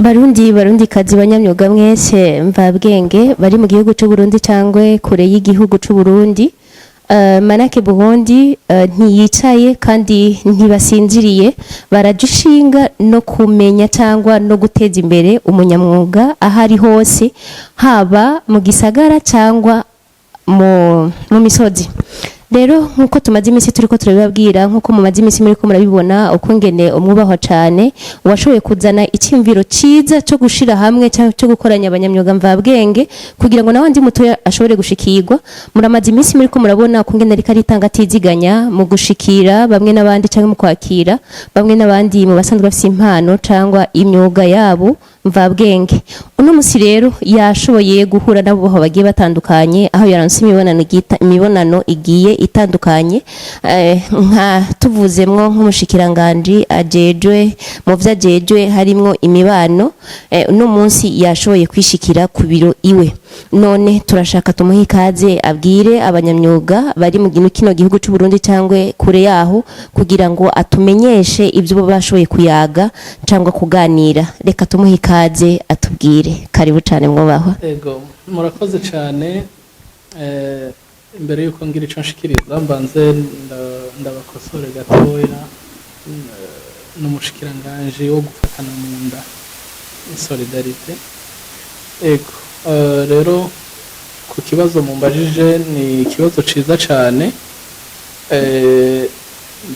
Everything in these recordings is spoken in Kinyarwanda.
Barundi kazi banyamyuga mwese mvabwenge bari mu gihugu cy'u Burundi cyangwe kure y'igihugu cy'u Burundi. Manake Burundi ntiyicaye kandi ntibasinziriye, barajishinga no kumenya cyangwa no guteza imbere umunyamwuga ahari hose, haba mu gisagara cyangwa mu misozi. Rero nkuko tumaze iminsi turiko turabibabwira, nkuko mumaze iminsi muri ko murabibona ukungene umwubaho cyane washoboye kuzana icyumviro ciza cyo gushira hamwe cyangwa cyo gukoranya abanyamyuga mvabwenge kugira ngo nawandi muto ashobore gushikirwa. Muramaze iminsi muri ko murabona ukungene ari karitanga tiziganya mu gushikira bamwe nabandi cyangwa mu kwakira bamwe nabandi mu basanzwe bafite impano cyangwa imyuga yabo mvabwenge. Uno musi rero yashoboye guhura nabo bagiye batandukanye, aho yaranse imibonano igiye itandukanye, nka tuvuzemwo nk'umushikiranganje ajejwe mu vyajejwe harimwo imibano. Uno munsi yashoboye kwishikira ku biro iwe. None turashaka tumuhe ikaze abwire abanyamyuga bari mu kino gihugu cy'u Burundi cyangwe kure yaho kugira ngo atumenyeshe ibyo bashoboye kuyaga cyangwa kuganira. Reka tumuhe ikaze atubwire. Karibu cyane mwubaho. Ego murakoze cyane. Imbere yuko ngira ico nshikiriza mbanze ndabakosore gatoya n'umushikiranganje wo gufatana mu nda solidarite. Ego rero ku kibazo mumbajije ni ikibazo ciza cyane.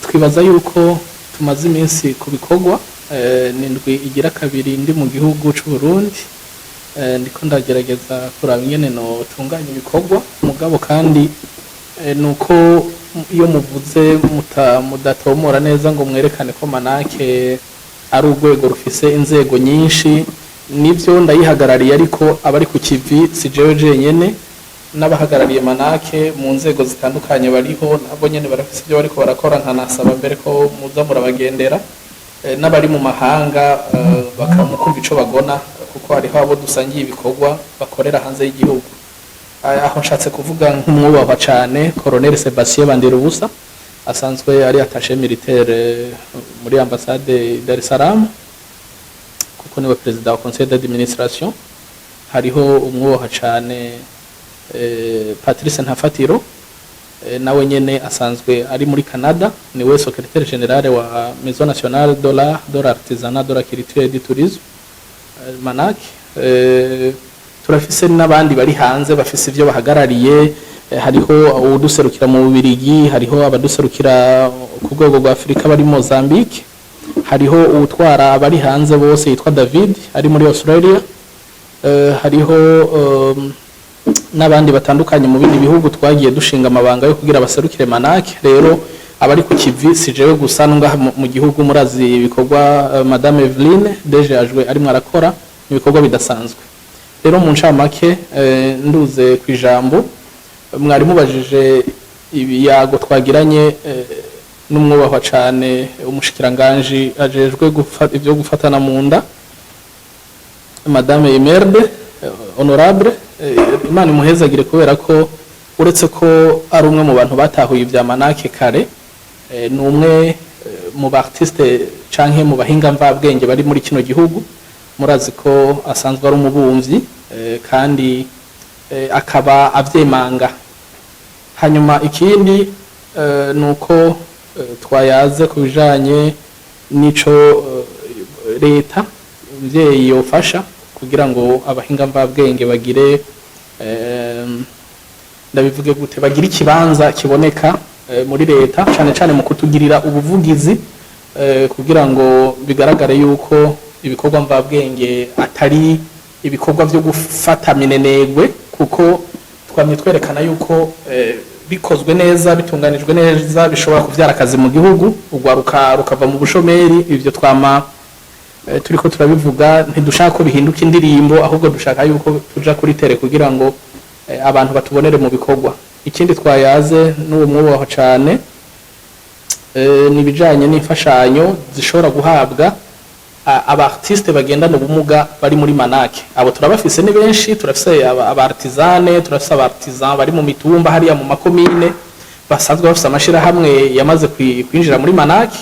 Twibaza yuko tumaze iminsi ku bikorwa n'indwi igira kabiri ndi mu gihugu cy'u Burundi, ndiko ndagerageza kuraba ingene no tunganya ibikorwa mugabo kandi nuko iyo muvuze mudatomora neza ngo mwerekane ko manake ari urwego rufise inzego nyinshi. Nivyo ndayihagarariye, ariko abari ku kivi si jewe jenyene, n'abahagarariye manake mu nzego zitandukanye bariho nabo nyene barafise ibyo bariko barakora. Nkanasaba mbere ko muza murabagendera n'abari mu mahanga bakamukumva ico bagona, kuko hariho abo dusangiye ibikorwa bakorera hanze y'igihugu. Aho nshatse kuvuga nk'umwubahwa cyane Colonel Sebastien Bandirubusa, asanzwe ari attaché militaire muri ambassade Dar es Salaam, kuko niwe president wa conseil d'administration. Hariho umwubahwa cyane Patrice Ntafatiro, nawe nyene asanzwe ari muri Canada, niwe secrétaire général wa Maison nationale de l'artisanat de la culture et du tourisme Manak. Turafise n'abandi bari hanze bafise ivyo bahagarariye. Hariho uduserukira mu Bubiligi, hariho abaduserukira ku rwego rwa Afrika bari Mozambique, hariho utwara abari hanze bose yitwa David ari muri Australia, hariho n'abandi batandukanye mu bindi bihugu twagiye dushinga amabanga yo kugira abaserukire Manak. Rero abari ku kivi si jewe gusa ngaha mu gihugu. Murazi ibikorwa Madame Eveline deje ajwe ari mwarakora ibikorwa bidasanzwe. Rero mu ncamake nduze ku ijambo, mwari mubajije ibiyago twagiranye n'umwubahwa cyane umushikiranganje ajejwe ibyo gufatana mu nda Madame Imerde honorable. Imana imuhezagire kubera ko uretse ko ari umwe mu bantu batahuye ibya Manake kare, ni umwe mu artiste canke mu bahinga mvabwenge bari muri kino gihugu. Murazi ko asanzwe ari umubumvyi kandi akaba avyemanga. Hanyuma ikindi nuko twayaze kubijanye nico leta mvyeyi yofasha kugira ngo abahinga mvabwenge bagire ndabivuge gute, bagira ikibanza kiboneka muri leta, cyane cyane mu kutugirira ubuvugizi kugira ngo bigaragare yuko ibikorwa mvabwenge atari ibikorwa byo gufata minenegwe, kuko twamye twerekana yuko bikozwe neza bitunganijwe neza bishobora kuvyara akazi mu gihugu, ugwaruka rukava mu bushomeri. Ivyo twama turiko turabivuga, ntidushaka ko bihinduka indirimbo, ahubwo dushaka yuko tuja kuri tere kugira ngo abantu batubonere mu bikorwa. Ikindi twayaze n'uwo mwubaho cyane nibijanye n'imfashanyo zishobora guhabwa abartiste bagendana ubumuga bari muri Manake. Abo turabafise ni benshi, turafise abartizane, turafise abartisan bari mu mitumba hariya mu makomine basanzwe bafise amashira hamwe yamaze kwinjira muri Manake.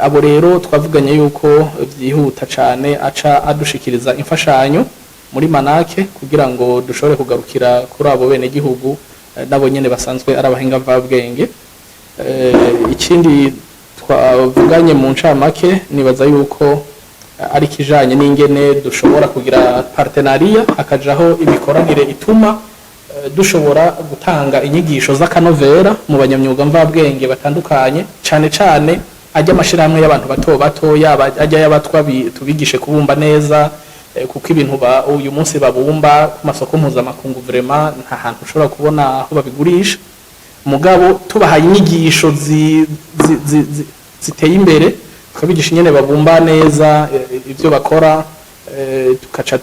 abo rero twavuganye yuko byihuta cyane aca adushikiriza imfashanyo muri manake kugira ngo dushobore kugarukira kuri abo bene gihugu nabo nyene basanzwe ari abahinga mvabwenge. Ikindi twavuganye mu ncamake nibaza yuko ari kijanye n'ingene dushobora kugira partenariat hakajaho imikoranire ituma dushobora gutanga inyigisho z'akanovera mu banyamyuga mvabwenge batandukanye cane cane ajya amashirahamwe y'abantu bato bato yaba ajya y'abatwa tubigishe kubumba neza kuko ibintu uyu munsi babumba ku masoko mpuzamakungu vraiment nta hantu ushobora kubona aho babigurisha mugabo tubahaye inyigisho ziteye imbere tukabigisha nyene babumba neza ibyo bakora tukaca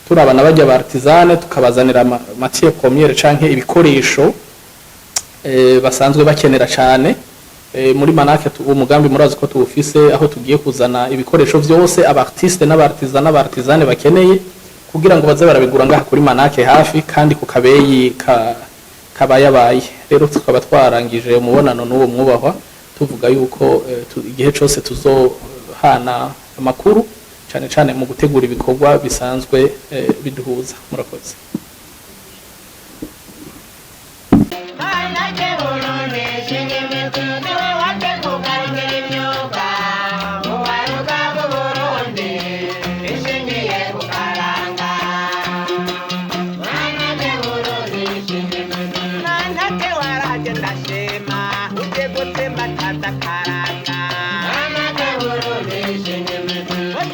turabana bajya ba artisane tukabazanira matière première canke ibikoresho basanzwe bakenera cyane muri manake umugambi murazi ko tuwufise aho tugiye kuzana ibikoresho byose abartiste n'abartisane bakeneye kugira ngo baze barabigura ngaha kuri manake hafi kandi ku kabeyi kabayabaye. Rero tukaba twarangije umubonano n'uwo mwubahwa tuvuga yuko igihe cyose tuzohana amakuru cyane cyane mu gutegura ibikorwa bisanzwe biduhuza. Murakoze. Ndashema uje gutema tatakara